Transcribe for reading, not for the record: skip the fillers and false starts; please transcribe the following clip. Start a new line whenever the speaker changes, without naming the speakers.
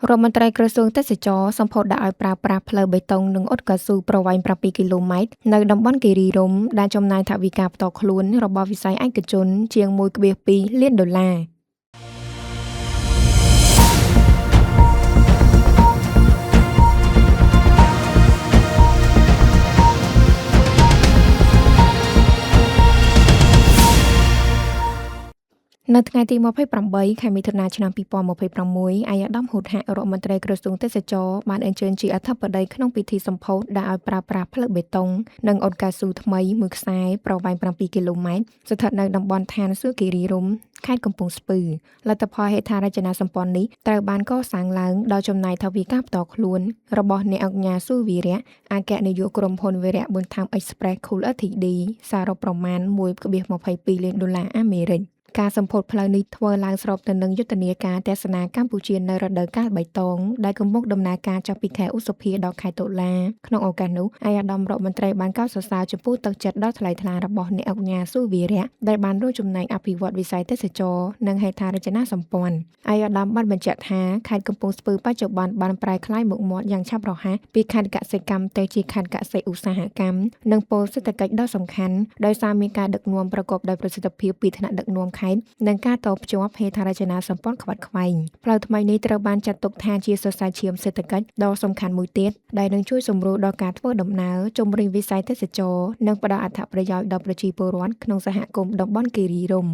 រដ្ឋមន្ត្រីក្រសួងទេសចរណ៍សម្ពោធដាក់ឲ្យប្រើប្រាស់ផ្លូវបេតុងនិងអ៊ុតកៅស៊ូប្រវែង7គីឡូម៉ែត្រនៅតំបន់គិរីរម្យដែលចំណាយថវិកាផ្ទាល់ខ្លួនរបស់វិស័យឯកជនជាង1.2លានដុល្លារ។ .នៅថ្ងៃទី28 ខែមិថុនាឆ្នាំ2026 អាយដាម ហ៊ុត ហាក់ រដ្ឋមន្ត្រីក្រសួងទេសចរណ៍បានអញ្ជើញជាអធិបតីក្នុងពិធីសម្ពោធដាក់ឲ្យប្រើប្រាស់ផ្លូវបេតុងនិងអ៊ុតកៅស៊ូថ្មីមួយខ្សែប្រវែង7គីឡូម៉ែត្រស្ថិតនៅតំបន់ឋានសួគ៌គិរីរម្យ ខេត្តកំពង់ស្ពឺ លទ្ធផលហេដ្ឋារចនាសម្ព័ន្ធនេះត្រូវបានកសាងឡើងដោយចំណាយថវិកាផ្ទាល់ខ្លួនរបស់អ្នកអង្គការស៊ូវីរៈ អគ្គនាយកក្រុមហ៊ុនវីរៈប៊ុនថាំ Express Cool Ltd សរុបប្រមាណ 1.22 លានដុល្លារអាមេរិក។ ការសម្ពោធផ្លូវនេះធ្វើឡើងស្របទៅនឹងយុទ្ធនាការទស្សនាកម្ពុជានៅរដូវកាលបៃតងដែលកំពុងដំណើរការចាប់ពីខែឧសភាដល់ខែតុលា ក្នុងឱកាសនោះអាយដាមរដ្ឋមន្ត្រីបានកោតសរសើរចំពោះទឹកចិត្តដ៏ថ្លៃថ្លារបស់អ្នកអង្គការស៊ូវីរៈដែលបានរួមចំណែកអភិវឌ្ឍវិស័យទេសចរណ៍និងហេដ្ឋារចនាសម្ព័ន្ធ អាយដាមបានបញ្ជាក់ថាខេត្តកំពង់ស្ពឺបច្ចុប្បន្នបានប្រែក្លាយមុខមាត់យ៉ាងឆាប់រហ័សពីខេត្តកសិកម្មទៅជាខេត្តកសិឧស្សាហកម្មនិងពលសេដ្ឋកិច្ចដ៏សំខាន់ដោយសារមានការដឹកនាំប្រកបដោយប្រសិទ្ធភាពពីថ្នាក់ដឹកនាំខេត្តនិងការតភ្ជាប់ហេដ្ឋារចនាសម្ព័ន្ធខ្វាត់ខ្វែងផ្លូវថ្មីនេះត្រូវបានចាត់ទុកថាជាសរសៃឈាមសេដ្ឋកិច្ចដ៏សំខាន់មួយទៀតដែលនឹងជួយសម្រួលដល់ការធ្វើដំណើរជំរុញវិស័យទេសចរណ៍និងផ្ដល់អត្ថប្រយោជន៍ដល់ប្រជាពលរដ្ឋក្នុងសហគមន៍តំបន់គិរីរម្យ